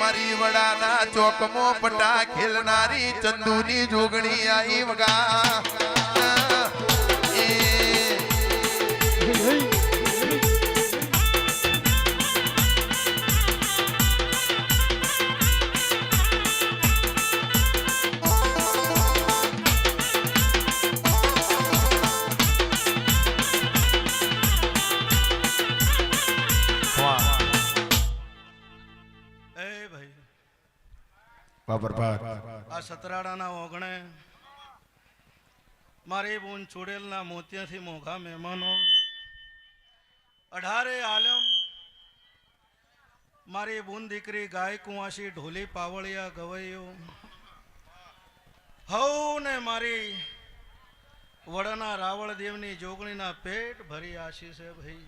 મારી વડાના ચોકમાં પટા ખેલનારી ચંદુની જોગણી આઈ વગા આ સતરાડાના ઓગણે મારી બૂન ચુડેલના મોતિયાથી મોઘા મહેમાનો 18 આલમ મારી બૂન દીકરી ગાય કુંવાસી ઢોલી પાવળિયા ગવૈયો હઉ ને મારી વડના રાવળ દેવની જોગણીના પેટ ભરી આશી છે ભાઈ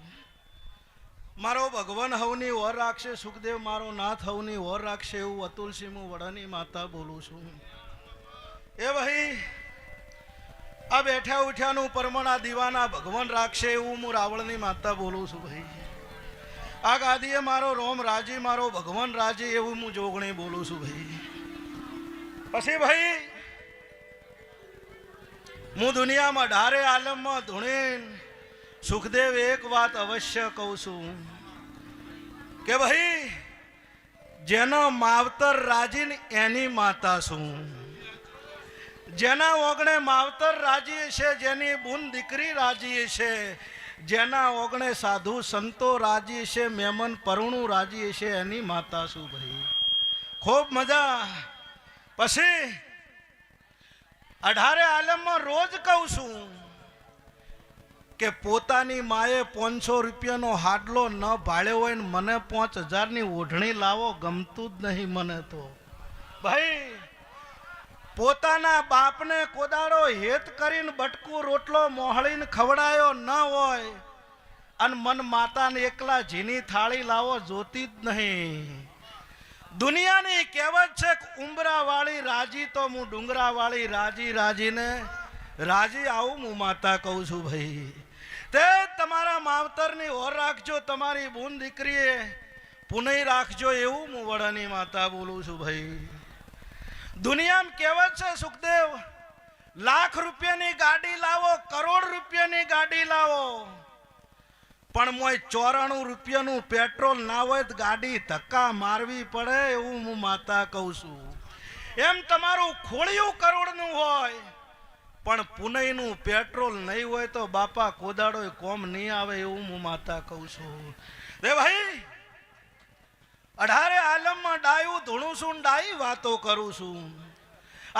મારો ભગવાન હવની ઓર રાખશે સુખદેવ મારો નાથ હવની ઓર રાખશે એવું અતુલસિંહ હું વડાની માતા બોલું છું એ ભાઈ આ બેઠા ઉઠ્યાનું પરમણા દીવાના ભગવાન રાખશે એવું હું રાવળની માતા બોલું છું ભાઈ આ ગાદીએ મારો રોમ રાજી મારો ભગવાન રાજી એવું હું જોગણી બોલું છું ભાઈ પછી ભાઈ હું દુનિયામાં 18 આલમમાં ધૂણીન સુખદેવ એક વાત અવશ્ય કહું છું કે ભાઈ જેનો માવતર રાજી ને એની માતા છું જેના ઓગણે માવતર રાજી છે જેની બૂન દીકરી રાજી છે જેના ઓગણે સાધુ સંતો રાજી છે મહેમાન પરુણું રાજી છે એની માતા છું ભાઈ ખૂબ મજા પછી 18 આલમમાં રોજ કહું છું કે પોતાની માએ 500 રૂપિયાનો હાડલો ન ભાળ્યો હોય ને મને 5000ની ઓઢણી લાવો ગમતું જ નહીં મને તો ભાઈ પોતાના બાપને કોદાળો હેત કરીને બટકું રોટલો મોહળીને ખવડાયો ન હોય અને મન માતાને એકલા ઝીની થાળી લાવો જોતી જ નહીં દુનિયાની કહેવત છે કે ઉંબરાવાળી રાજી તો હું ડુંગરાવાળી રાજી રાજીને રાજી આવું હું માતા કહું છું ભાઈ તે તમારા માવતરની ઓર રાખજો તમારી બૂન દીકરીએ પુનઃ રાખજો એવું હું વડાની માતા બોલું છું ભાઈ દુનિયામાં કહેવત છે સુખદેવ લાખ રૂપિયાની ગાડી લાવો કરોડ રૂપિયાની ગાડી લાવો પણ મોય 94 રૂપિયાનું પેટ્રોલ ના હોય તો ગાડી ધક્કા મારવી પડે એવું હું માતા કહું છું એમ તમારું ખોળિયું કરોડનું હોય પણ પુનઈનું પેટ્રોલ નહીં હોય તો બાપા કોદાડો કોમ નહીં આવે એવું હું માતા કહું છું રે ભાઈ 18 આલમમાં ડાયું ધૂણું છું ડાઈ વાતો કરું છું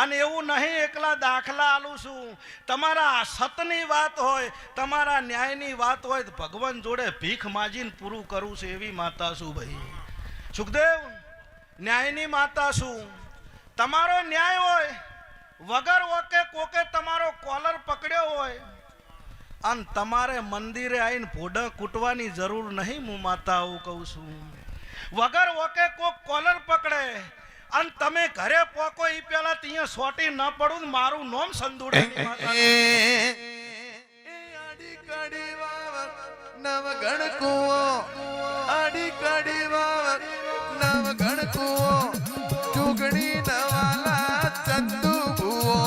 અને એવું નહીં એકલા દાખલા આલું છું તમારા સતની વાત હોય તમારા ન્યાયની વાત હોય તો ભગવાન જોડે ભીખ માજીને પૂરું કરું છું એવી માતા છું ભાઈ સુખદેવ ન્યાયની માતા છું તમારો ન્યાય હોય વગર ઓકે કોકે તમારો કોલર પકડ્યો હોય અને તમારે મંદિરે આવીને ભોડા કૂટવાની જરૂર નહીં હું માતા આવું કહું છું વગર ઓકે કોક કોલર પકડે અને તમે ઘરે પોકો ઈ પેલા ત્યાં સોટી ન પડું મારું નામ સંદુડાની માતા આડી કડી વાવ નવ ગણ કુવો આડી કડી વાવ નવ ગણ કુવો જોગણી નવાલા ચંદુ ભુવો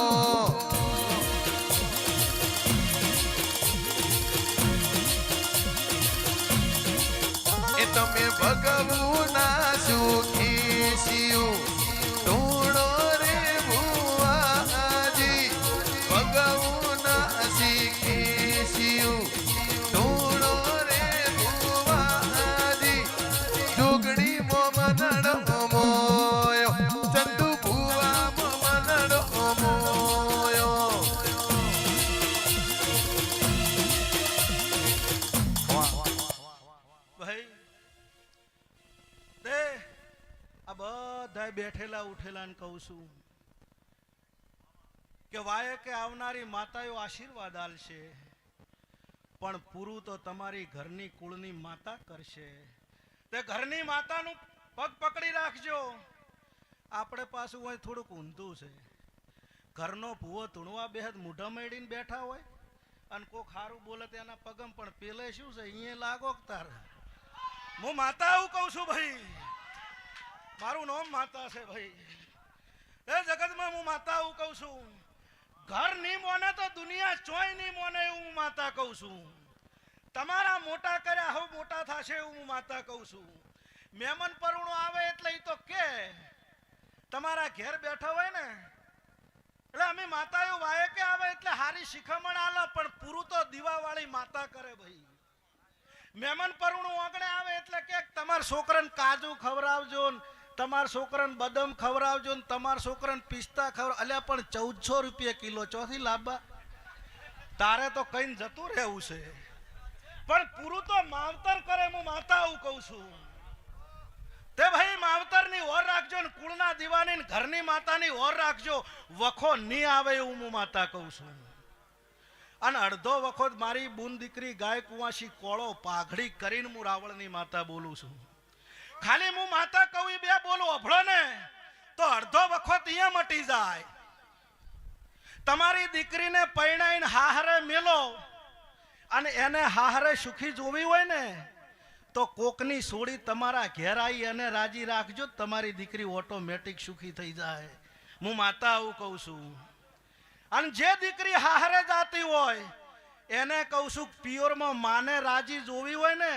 એ તમે ભગવું ના સુખી શિયું ઢૂંઢો રે ભુવાજી ભગવું ના શીખી શિયું ઢૂંઢો રે ભુવાજી જોગણી મોમનડ મોયો ચંદુ ભુવા મોમનડ મોયો ભાઈ દે આ બધા બેઠેલા ઉઠેલા ને કહું છું કે વાય કે આવનારી માતાઓ આશીર્વાદ આલશે પણ પૂરું તો તમારી ઘરની કુળની માતા કરશે તે ઘરની માતાનું પગ પકડી રાખજો આપણે પાછું હોય થોડુંક ઊંધું છે ઘરનો ભૂવો ધૂણવા બેહદ મૂઢા મેળીને બેઠા હોય અને કોક સારું બોલે તેના પગમ પણ પેલે શું છે અહીંયા લાગો તારે હું માતા આવું કહું છું ભાઈ મારું નામ માતા છે ભાઈ. એ જગતમાં હું માતા હું કહું છું. ઘર નહીં મોને તો દુનિયા ચોય નહીં મોને એવું હું માતા કહું છું. તમારા મોટા કર્યા હવે મોટા થશે એવું હું માતા કહું છું. મહેમાન પરુણો આવે એટલે એ તો કે તમારા ઘેર બેઠા હોય ને એટલે અમે માતાઓ વાય કે આવે એટલે હારી શિખામણ આલે, પણ પૂરું તો દીવાવાળી માતા કરે ભાઈ. મહેમાન પરુણું આંગણે આવે એટલે કે તમારા છોકરાને કાજુ ખવડાવજો ને તમારા છોકરાને બદામ ખવડાવજો ને તમારા છોકરાને પિસ્તા ખવડાવ. અલ્યા પણ 1400 રૂપિયા કિલો ચોથી લાંબા તારે તો કઈ જતું રહેવું છે, પણ પૂરું તો માવતર કરે. હું માતા આવું કહું છું. તે ભાઈ માવતરની ઓર રાખજો ને કુળના દીવાની ને ઘરની માતાની ઓર રાખજો. વખો નહીં આવે એવું હું માતા કહું છું. અને અડધો વખત મારી બુન દીકરી ગાય કુવાસી કોળો પાઘડી કરીને હું રાવળની માતા બોલું છું. ખાલી હું માતા કહું બે બોલું અભળો ને તો અડધો વખત અહીંયા મટી જાય. તમારી દીકરીને પરણાઈને હાહરે મેલો અને એને હાહરે સુખી જોવી હોય ને તો કોકની સોડી તમારા ઘેર આવી અને રાજી રાખજો. તમારી દીકરી ઓટોમેટિક સુખી થઈ જાય. હું માતા આવું કહું છું. અને જે દીકરી હાહરે જાતી હોય એને કહું છું પિયોરમાં માને રાજી જોવી હોય ને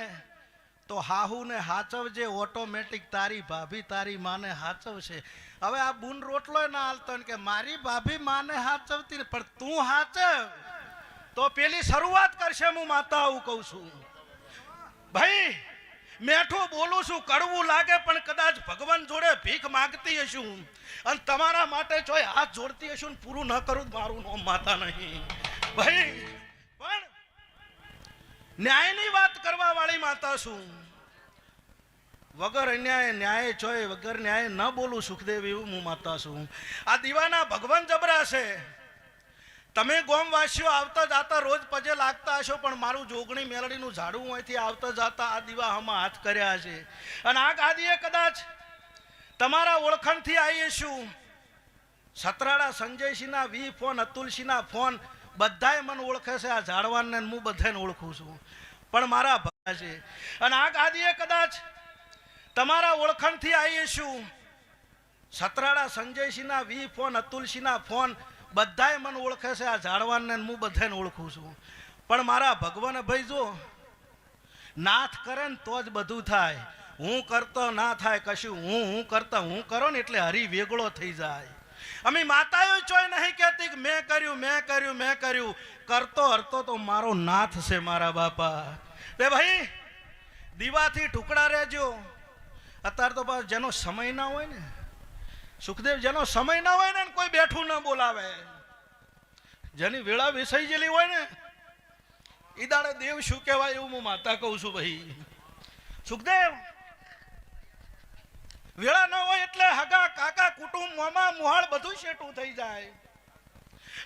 તો હાહુને હાચવજે. ઓટોમેટિક તારી ભાભી તારી માને હાચવશે. હવે આ બુન રોટલો ના હાલતો કે મારી ભાભી માને હાચવતી પણ તું હાચવ તો પેલી શરૂઆત કરશે. હું માતા આવું કહું છું ભાઈ. મેઠું બોલું છું, કડવું લાગે પણ કદાચ ભગવાન જોડે ભીખ માંગતી હશું અને તમારા માટે જોઈ હાથ જોડતી હશું ને પૂરું ન કરું મારું નામ માતા નહીં ભાઈ. પણ ન્યાયની વાત કરવા વાળી માતા છું. વગર અન્યાય ન્યાય જોઈ વગર ન્યાય ન બોલું સુખદેવ એવું હું માતા છું. આ દીવાના ભગવાન જબરા છે. તમે ગોમવાસીઓ આવતા જાતા રોજ પજે લાગતા હશો, પણ મારું જોગણી મેલડીનું ઝાડું અહીંથી આવતા જાતા આ દીવા હમણાં હાથ કર્યા છે. અને આ ગાદીએ કદાચ તમારા ઓળખાણથી આવીએ છું. સતરાડા સંજયસિંહના 20 ફોન, અતુલસિંહના ફોન બધાય મને ઓળખે છે. આ ઝાડવાને હું બધાને ઓળખું છું, પણ મારા ભગા છે. અને આ ગાદીએ કદાચ તમારા ઓળખાણથી આવીએ છું. સતરાડા સંજયસિંહના 20 ફોન, અતુલસિંહના ફોન બધાય મને ઓળખે છે. આ ઝાડવાને હું બધાને ઓળખું છું, પણ મારા ભગવાન ભાઈ જો નાથ કરે ને તો જ બધું થાય. હું કરતો ના થાય કશું. હું કરતા હું કરો ને એટલે હરી વેગળો થઈ જાય. અમે માતાઓ ચોય નહીં કહેતી કે મેં કર્યું મેં કર્યું મેં કર્યું. કરતો હરતો તો મારો નાથ છે મારા બાપા. તે ભાઈ દીવાથી ટુકડા રહેજો. અત્યારે તો જેનો સમય ના હોય ને સુખદેવ, જેનો સમય ના હોય ને કોઈ બેઠું ના બોલાવે. જેની વેળા વિસઈ ગયેલી હોય ને ઈ દાડે દેવ શું કહેવાય એવું હું માતા કહું છું ભાઈ. સુખદેવ વેળા ન હોય એટલે હગા કાકા કુટુંબ મામા મુહાળ બધું શેટું થઈ જાય.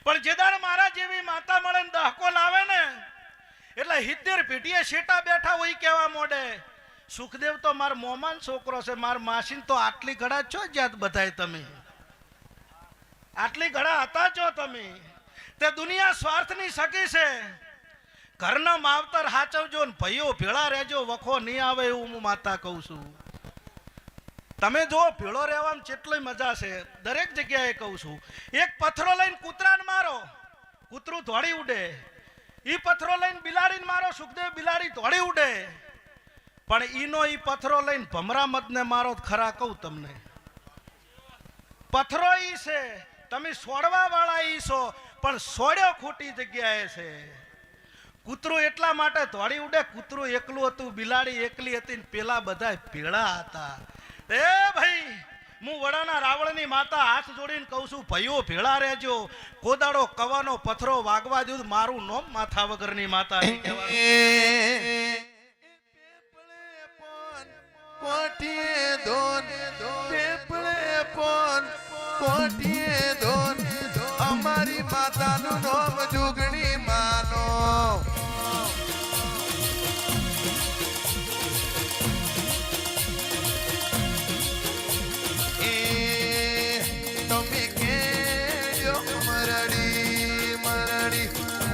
પણ જે દાડ મારા જેવી માતા મળે ને દહકો લાવે ને એટલે 70 પેઢીએ શેટા બેઠા હોય કહેવા મોડે સુખદેવ તો માર મોમાન છોકરો છે, માર માસીન તો આટલી ઘડા છો જ્યાં બધાય તમે આટલી ઘડા હતા છો તમે. તે દુનિયા સ્વાર્થની સકી છે. ઘરના માવતર હાચવજો ને ભાઈઓ ભેળા રહેજો. વખો નહીં આવે એવું હું માતા કહું છું. તમે જો ભેળો રહેવામાં કેટલી મજા છે. દરેક જગ્યાએ કહું છું. એક પથરો લઈને કૂતરાને મારો, કૂતરું દોડી ઉડે. ઈ પથરો લઈને બિલાડીને મારો, સુખદેવ બિલાડી દોડી ઉડે. પણ ઈનો ઈ પથરો લઈને ભમરામદને મારો ખરા કહું તમને. પથરો ઈ છે, તમે છોડવા વાળા ઈ છો, પણ છોડ્યો ખોટી જગ્યાએ છે. કૂતરું એટલા માટે દોડી ઉડે. કૂતરું એકલું હતું, બિલાડી એકલી હતી ને પેલા બધા ભેળા હતા. એ ભાઈ હું વડાના રાવળની માતા હાથ જોડીને કહું છું ભાઈઓ ભેળા રહેજો. કોદાડો કવાનો પથરો વાગવા દઉં મારું નોમ માથા વગરની માતા નહીં કહેવાનું. કોઠીએ દોન પેપળે પોન કોઠીએ દોન અમારી માતાનું નામ જોગણી માનો. એ તમે કેજો મરડી મરડી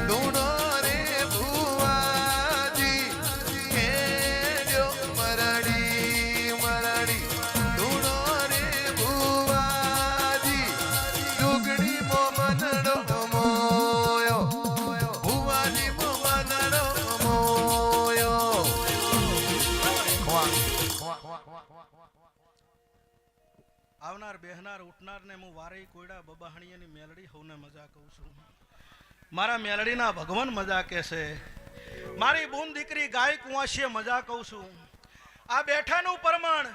ધૂણો રે ભુવાજી. કેજો મરડી મરડી ધૂણો આવનાર બેહનાર ઉઠનાર ને હું વારે કોયડા બબાહણીયાની મેલડી હવને મજા કહું છું. મારા મેલડીના ભગવાન મજા કહેશે. મારી બૂન દીકરી ગાય કુંવાસીએ મજા કહું છું. આ બેઠાનું પરમણ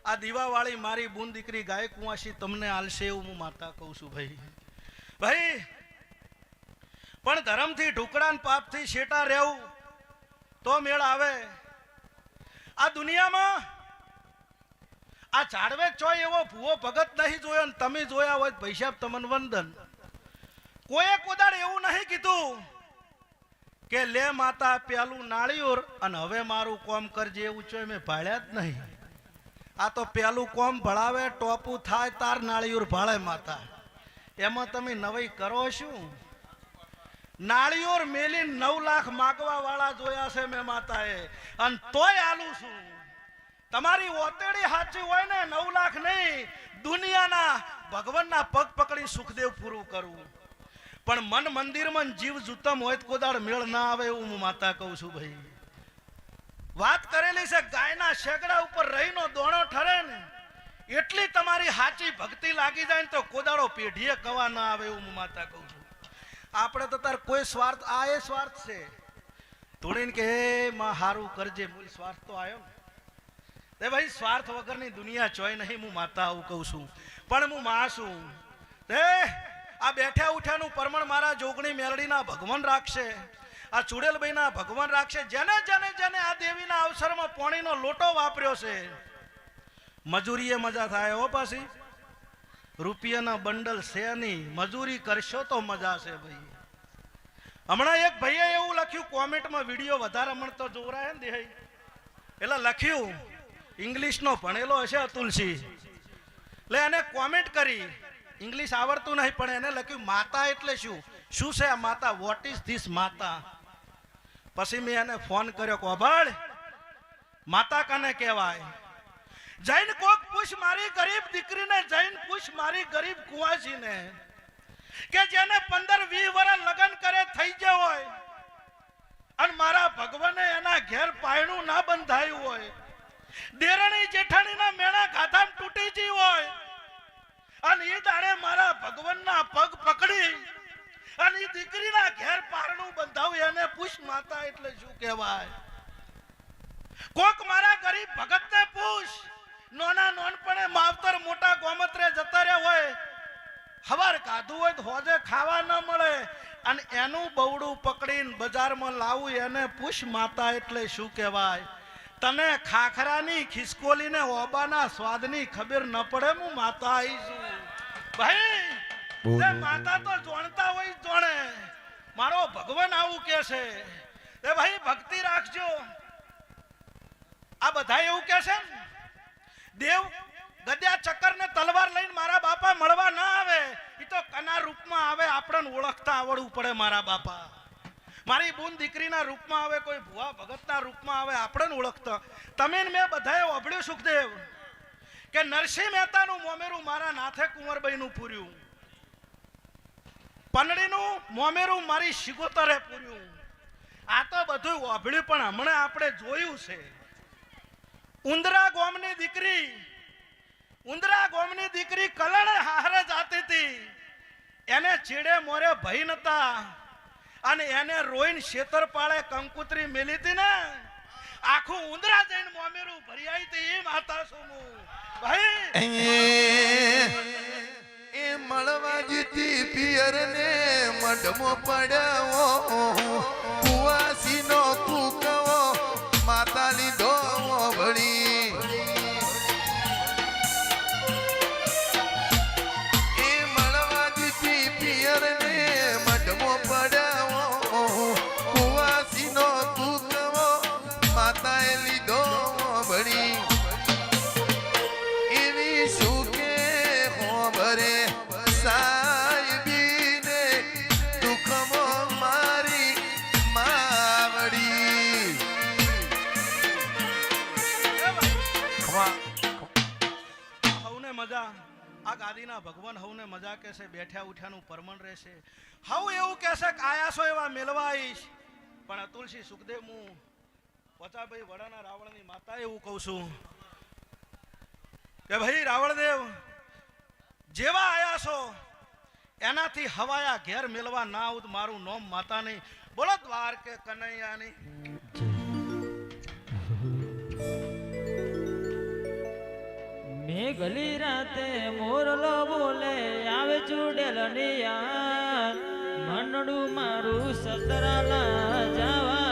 આ દીવાવાળી મારી બૂન દીકરી ગાય કુંવાસી તમને આલશે એવું હું માતા કહું છું. ભાઈ પણ ધર્મથી ઢુકડાન પાપથી શેટા રહેવું તો મેળ આવે. આ દુનિયામાં આ ઝાડવે ચોય એવો ભૂવો ભગત નહીં જોયો ને તમે જોયા હોય પૈસા તમને વંદન. કોઈએ કોદાળ એવું નહીં કીધું કે લે માતા પેલું નાળિયોર અને હવે મારું કોમ કરજે એવું ચોય મેં ભાળ્યા જ નહીં. આ તો પેલું કોમ ભળાવે ટોપું થાય તાર નાળિયોર ભાળે માતા. એમાં તમે નવાઈ કરો શું? નાળિયોર મેલી 9 લાખ માગવા વાળા જોયા છે મેં માતાએ અને તોય આલું છું. તમારી ઓતેડી સાચી હોય ને 9 લાખ નહીં દુનિયાના ભગવાનના પગ પકડી સુખદેવ પૂરું કરવું. પણ મન મંદિરમાં જીવ જુતમ હોય તો કોદાળ મેળ ના આવે એવું હું માતા કહું છું. ભાઈ વાત કરેલી છે ગાયના શેગડા ઉપર રહીનો દોણો ઠરે ને એટલી તમારી સાચી ભક્તિ લાગી જાય ને તો કોદાળો પેઢીએ કવા ના આવે એવું હું માતા કહું છું. આપણે તો તાર કોઈ સ્વાર્થ આ એ સ્વાર્થ છે થોડીને કે હે માં હારું કરજે મૂળ સ્વાર્થ તો આવ્યો ને ભાઈ. સ્વાર્થ વગરની દુનિયા ચોય નહીં હું માતા આવું કહું છું. પણ હું માં છું. આ બેઠા ઉઠ્યાનું પરમણ મારા જોગણી મેલડીના ભગવાન રાખશે. આ ચુડેલભાઈના ભગવાન રાખશે. જેને જેને જેને આ દેવીના અવસરમાં પાણીનો લોટો વાપર્યો છે મજૂરીએ મજા થાય હો. પાછી રૂપિયાના બંડલ છે નહીં, મજૂરી કરશો તો મજા છે ભાઈ. હમણાં એક ભાઈએ એવું લખ્યું કોમેન્ટમાં, વિડીયો વધારે મળતો જોરાય ને દેહ એટલે લખ્યું, ઇંગ્લિશનો ભણેલો હશે અતુલસી, એટલે એને કોમેન્ટ કરી, ઇંગ્લિશ આવડતું નહીં પણ એને લખ્યું માતા એટલે શું? શું છે આ માતા? વોટ ઇઝ ધીસ માતા? પછી મેં એને ફોન કર્યો, કોભાળ માતા કને કહેવાય? જૈન કોક પૂછ મારી ગરીબ દીકરીને, જૈન પૂછ મારી ગરીબ કુંવાસીને કે જેને 15-20 વર્ષ લગ્ન કરે થઈ ગયો હોય અને મારા ભગવાને એના ઘેર પાયણું ના બંધાયું હોય, દેરણી જેઠાણીના મેણા ગાધામ તૂટી ગઈ હોય અને એ દાડે મારા ભગવાનના પગ પકડી અને એ દીકરીના ઘેર પારણું બંધાવું, એને પૂછ માતા એટલે શું કહેવાય? કોક મારા ગરીબ ભગતને પૂછ, નોના નોનપણે માવતર મોટા ગોમત્રે જતા રહ્યા હોય, હવાર કાધું હોય તો હોજે ખાવા ન મળે અને એનું બવડું પકડીને બજારમાં લાવું, એને પૂછ માતા એટલે શું કહેવાય? તને ખાખરાની ખિસકોલીને ઓબાના સ્વાદની ખબર ન પડે? હું માતા આવી છું ભાઈ. માતા તો જાણતા હોય જોણે, મારો ભગવાન આવું કે છે એ ભાઈ ભક્તિ રાખજો. આ બધા એવું કે છે દેવ ગદ્યા ચક્કર ને તલવાર લઈને મારા બાપા મળવા ના આવે, એ તો કના રૂપમાં આવે, આપણને ઓળખતા આવડવું પડે. મારા બાપા મારી બૂન દીકરીના રૂપમાં આવે, કોઈ ભુવા ભગતના રૂપમાં આવે, આપણને ઓળખતા. તમે મેં બધાએ ઓભળ્યું સુખદેવ કે નરસિંહ મહેતાનું મોમેરું મારા નાથે કુંવરબાઈનું પૂર્યું, પનડીનું મોમેરું મારી શિગોતરે પૂર્યું. આ તો બધું ઓભળ્યું પણ હમણાં આપણે જોયું છે. ઉંદરા ગોમની દીકરી કલણે હારે જાતી હતી, એને ચીડે મોરે ભય નતા અને એને રોઈને શેતરપાળે કંકુતરી મેલી હતી ને, આખું ઉંદરા જઈને મોમેરું ભરી આવી હતી. એ માતા છું ભાઈ. એ મળવા જીતી પિયર ને મઢમો પડ્યો, કુવાસીનો કુકવો માતા લીધો ભળી. એ મળવા જીતી પિયર ને મઢમો પડ્યો, કુવાસીનો કુકવો માતાએ લીધો ભળી. એવી સુકે હોબરે સાહેબીને દુઃખમાં મારી માવડી. હવને મજા આ ગાદીના ભગવાન હવને મજા કહેશે, બેઠ્યા ઉઠ્યાનું પરમણ રહેશે. હવ એવું કહેશે કે આયા છો એવા મેલવા આવીશ, પણ અતુલસી સુખદેવ હું પચાભાઈ વડાના રાવણની માતા એવું કહું છું. કે ભાઈ રાવણદેવ જેવા આયા છો એનાથી હવાયા ઘેર મેળવા ના આવું તો મારું નોમ માતા નહીં. બોલો દ્વારકે કનૈયાની. મેઘલી રાતે મોરલો બોલે આવે ચૂડેલ નિયાર મનડું મારું સતરાલા જવા